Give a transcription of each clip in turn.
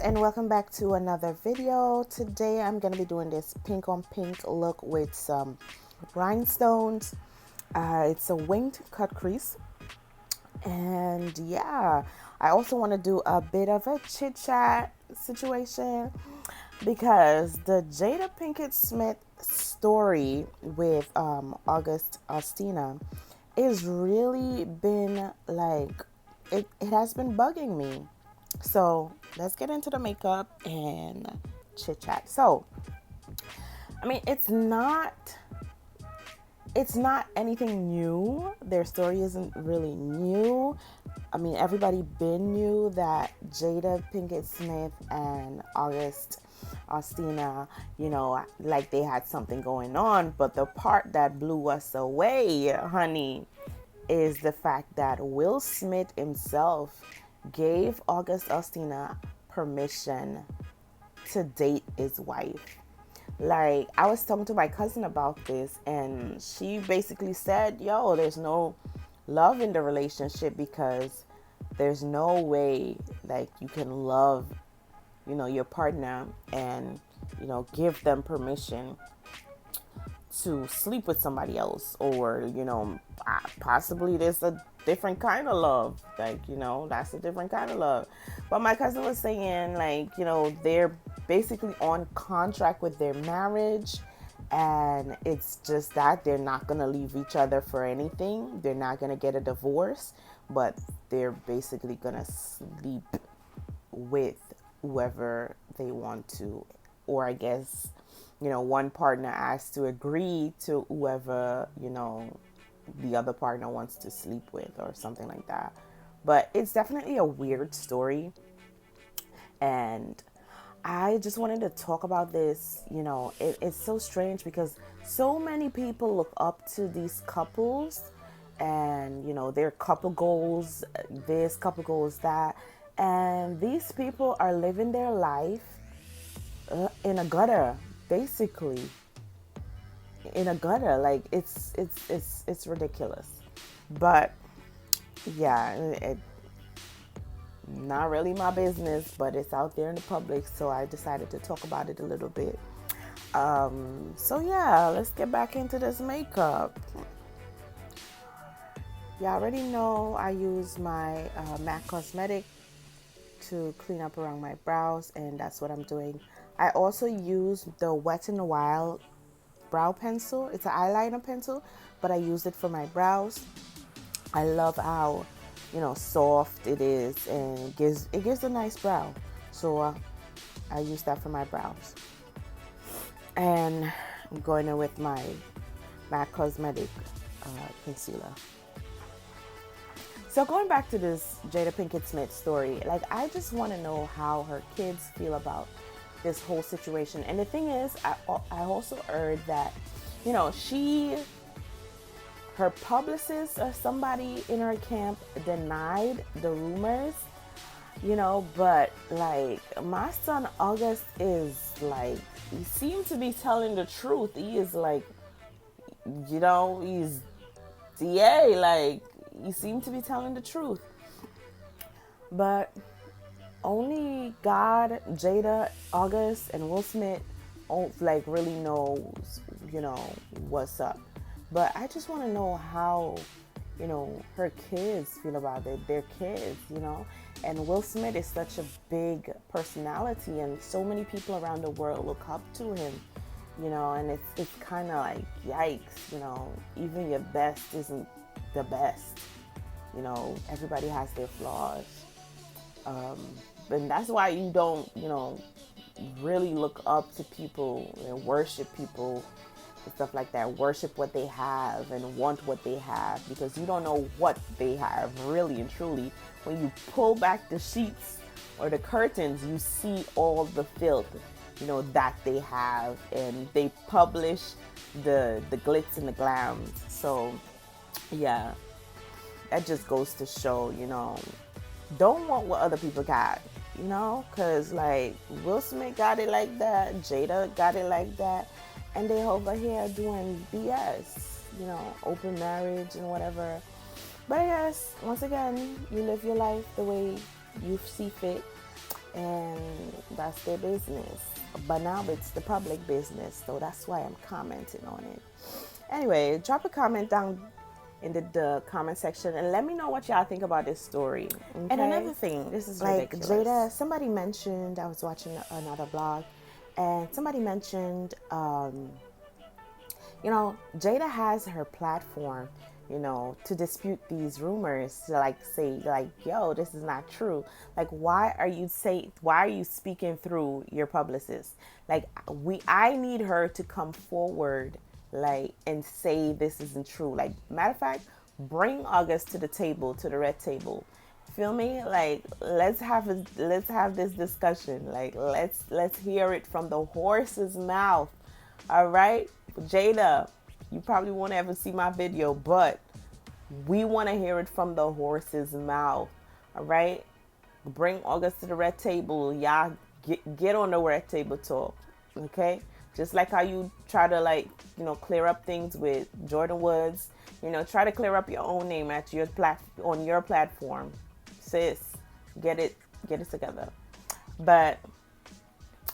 and welcome back to another video. Today I'm going to be doing this pink on pink look with some rhinestones. It's a winged cut crease, and yeah, I also want to do a bit of a chit chat situation because the Jada Pinkett Smith story with August Ostina is really been like it has been bugging me. So let's get into the makeup and chit chat. So, I mean, it's not anything new. Their story isn't really new. I mean, everybody been knew that Jada Pinkett Smith and August Ostina, like they had something going on. But the part that blew us away, honey, is the fact that Will Smith himself gave August Ostina permission to date his wife. Like, I was talking to my cousin about this, and she basically said, yo, there's no love in the relationship because there's no way like you can love, your partner and, give them permission to sleep with somebody else, or possibly there's a different kind of love, that's a different kind of love. But my cousin was saying, they're basically on contract with their marriage, and it's just that they're not gonna leave each other for anything. They're not gonna get a divorce, but they're basically gonna sleep with whoever they want to, or I guess one partner has to agree to whoever, the other partner wants to sleep with, or something like that. But it's definitely a weird story. And I just wanted to talk about this. It's so strange because so many people look up to these couples, and, their couple goals, this, couple goals, that. And these people are living their life in a gutter, basically in a gutter. Like, it's ridiculous. But yeah, it not really my business, but it's out there in the public, so I decided to talk about it a little bit. So yeah, let's get back into this makeup. You already know I use my M.A.C cosmetic to clean up around my brows, and that's what I'm doing. I also use the Wet n Wild brow pencil. It's an eyeliner pencil, but I use it for my brows. I love how, soft it is, and it gives a nice brow. So I use that for my brows. And I'm going in with my M.A.C cosmetic concealer. So going back to this Jada Pinkett Smith story, I just want to know how her kids feel about this whole situation. And the thing is, I also heard that, her publicist or somebody in her camp denied the rumors, but my son August is he seems to be telling the truth. He is he's DA, he seems to be telling the truth. But only God, Jada, August, and Will Smith really knows, what's up. But I just want to know how, her kids feel about it, their kids, And Will Smith is such a big personality, and so many people around the world look up to him, and it's kind of yikes, even your best isn't the best. Everybody has their flaws. And that's why you don't, really look up to people and worship people and stuff like that. Worship what they have and want what they have, because you don't know what they have really and truly. When you pull back the sheets or the curtains, you see all the filth, that they have, and they publish the glitz and the glams. So yeah, that just goes to show, don't want what other people got, because Will Smith got it like that, Jada got it like that, and they over here doing BS, open marriage and whatever. But yes, once again, you live your life the way you see fit, and that's their business. But now it's the public business, so that's why I'm commenting on it. Anyway, drop a comment down in the comment section and let me know what y'all think about this story. Okay? And another thing, this is like ridiculous. Jada, somebody mentioned, I was watching another blog, and somebody mentioned, you know, Jada has her platform, you know, to dispute these rumors, to like say like, yo, this is not true. Like, why are you speaking through your publicist? Like, I need her to come forward, like, and say this isn't true. Like, matter of fact, bring August to the table, to the red table. Feel me? Like, let's have this discussion. Like, let's hear it from the horse's mouth. All right, Jada, you probably won't ever see my video, but we want to hear it from the horse's mouth. All right, bring August to the red table. Y'all get on the red table talk. Okay, just like how you try to, like, you know, clear up things with Jordan Woods. You know, try to clear up your own name at your on your platform. Sis, get it together. But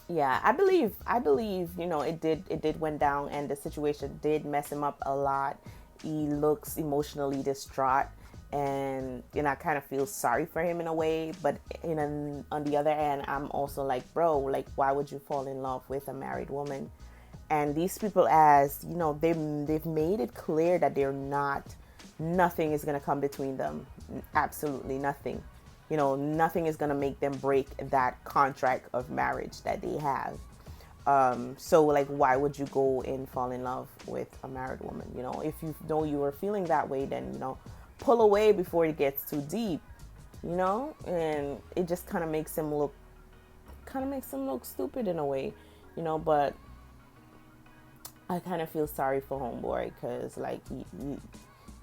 yeah, I believe, you know, it did went down, and the situation did mess him up a lot. He looks emotionally distraught, and, you know, I kind of feel sorry for him in a way, but on the other hand, I'm also like, bro, like, why would you fall in love with a married woman? And these people, as you know, they've made it clear that nothing is gonna come between them. Absolutely nothing. You know, nothing is gonna make them break that contract of marriage that they have. So, like, why would you go and fall in love with a married woman? You know, if you know you were feeling that way, then, you know, pull away before it gets too deep. You know, and it just kind of makes him look stupid in a way. You know, but I kind of feel sorry for homeboy, because, like,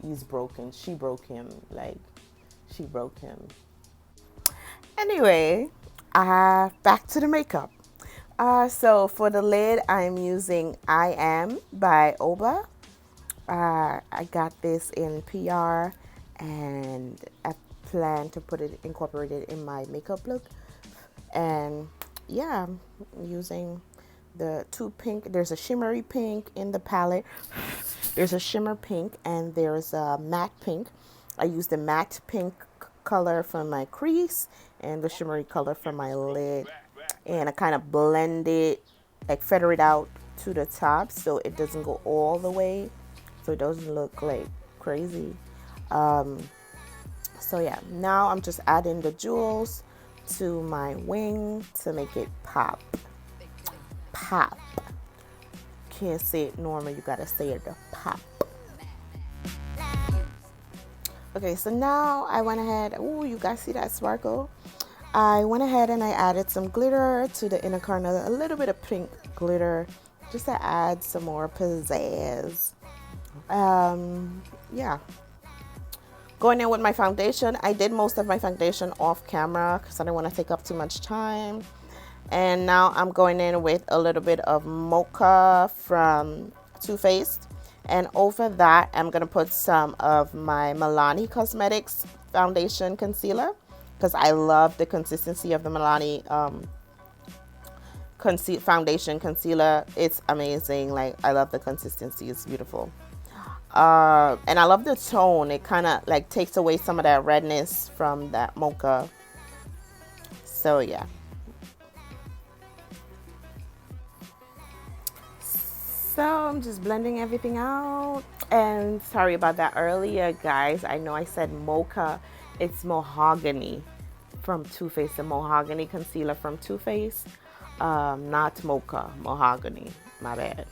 he's broken. She broke him. Like, she broke him. Anyway, back to the makeup. So for the lid, I'm using I Am by OBAA. I got this in PR, and I plan to incorporate it in my makeup look. And yeah, I'm using the two pink. There's a shimmery pink in the palette. There's a shimmer pink, and there's a matte pink. I use the matte pink color from my crease and the shimmery color from my lid, and I kind of blend it, like feather it out to the top so it doesn't go all the way, so it doesn't look like crazy. So yeah, now I'm just adding the jewels to my wing to make it pop. Can't say it normal, you gotta say it the pop. Okay, so now I went ahead, you guys see that sparkle? I went ahead and I added some glitter to the inner corner, a little bit of pink glitter, just to add some more pizzazz. Yeah. Going in with my foundation, I did most of my foundation off camera because I didn't want to take up too much time. And now I'm going in with a little bit of Mocha from Too Faced. And over that, I'm going to put some of my Milani Cosmetics foundation concealer, because I love the consistency of the Milani foundation concealer. It's amazing. Like, I love the consistency. It's beautiful. And I love the tone. It kind of like takes away some of that redness from that Mocha. So yeah. So I'm just blending everything out. And sorry about that earlier, guys. I know I said Mocha. It's Mahogany from Too Faced. The Mahogany concealer from Too Faced. Not Mocha. Mahogany. My bad.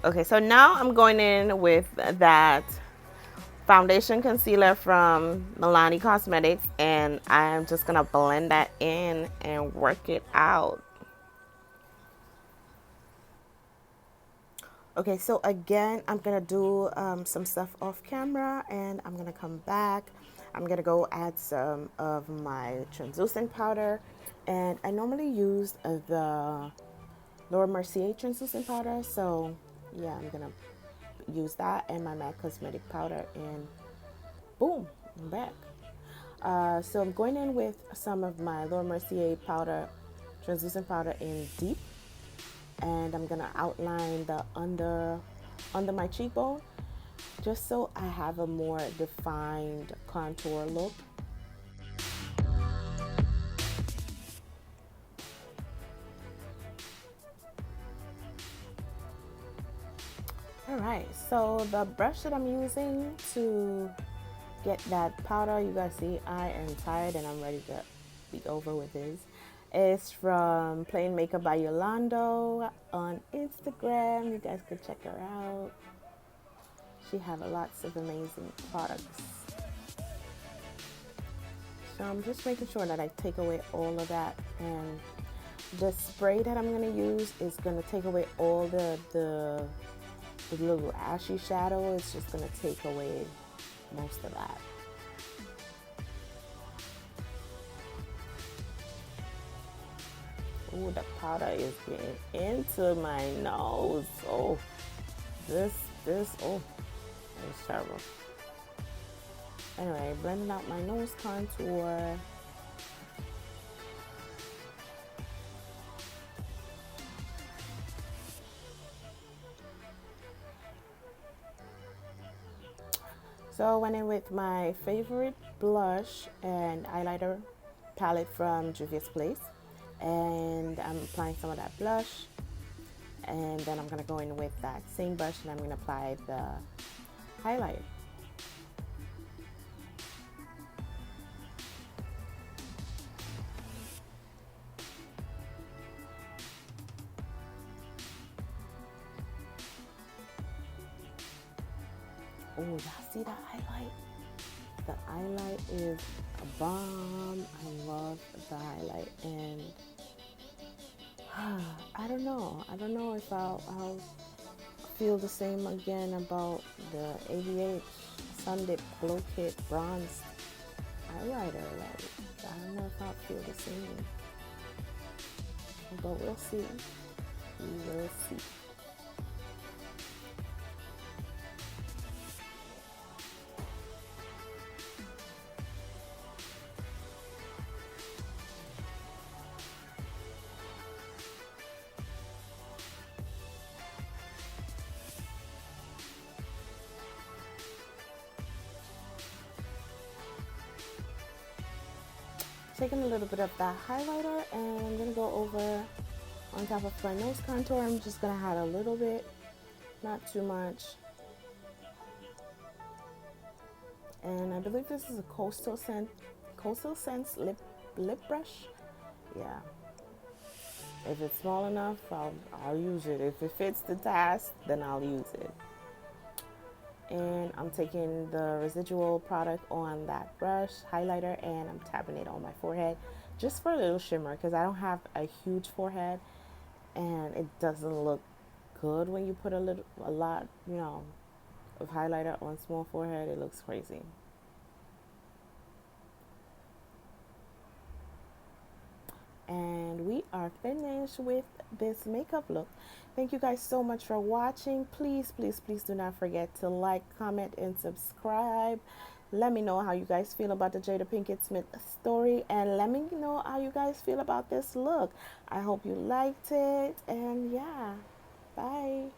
Okay, so now I'm going in with that foundation concealer from Milani Cosmetics. And I'm just going to blend that in and work it out. Okay, so again, I'm going to do some stuff off camera, and I'm going to come back. I'm going to go add some of my translucent powder. And I normally use the Laura Mercier translucent powder. So, yeah, I'm going to use that and my M.A.C cosmetic powder. And boom, I'm back. So I'm going in with some of my Laura Mercier powder, translucent powder in deep, and I'm gonna outline the under my cheekbone, just so I have a more defined contour look. All right, so the brush that I'm using to get that powder, you guys see I am tired and I'm ready to be over with this. It's from Plain Makeup by Yolando on Instagram. You guys could check her out. She has lots of amazing products. So I'm just making sure that I take away all of that, and the spray that I'm going to use is going to take away all the little ashy shadow. It's just going to take away most of that. Ooh, the powder is getting into my nose. Oh, oh, it's terrible. Anyway, blending out my nose contour. So I went in with my favorite blush and eyeliner palette from Juvia's Place, and I'm applying some of that blush, and then I'm gonna go in with that same brush and I'm gonna apply the highlight. Oh, y'all see the highlight? The highlight is a bomb. I love the highlight, and I don't know if I'll feel the same again about the ABH Sun Dip Glow Kit Bronze highlighter. Like, I don't know if I'll feel the same, but we'll see. We will see. Taking a little bit of that highlighter, and I'm going to go over on top of my nose contour. I'm just going to add a little bit, not too much. And I believe this is a Coastal Scents lip brush. Yeah. If it's small enough, I'll use it. If it fits the task, then I'll use it. And I'm taking the residual product on that brush highlighter, and I'm tapping it on my forehead just for a little shimmer, because I don't have a huge forehead and it doesn't look good when you put a lot, of highlighter on small forehead. It looks crazy. And we are finished with this makeup look. Thank you guys so much for watching. Please do not forget to like, comment, and subscribe. Let me know how you guys feel about the Jada Pinkett Smith story, and let me know how you guys feel about this look. I hope you liked it, and yeah, bye.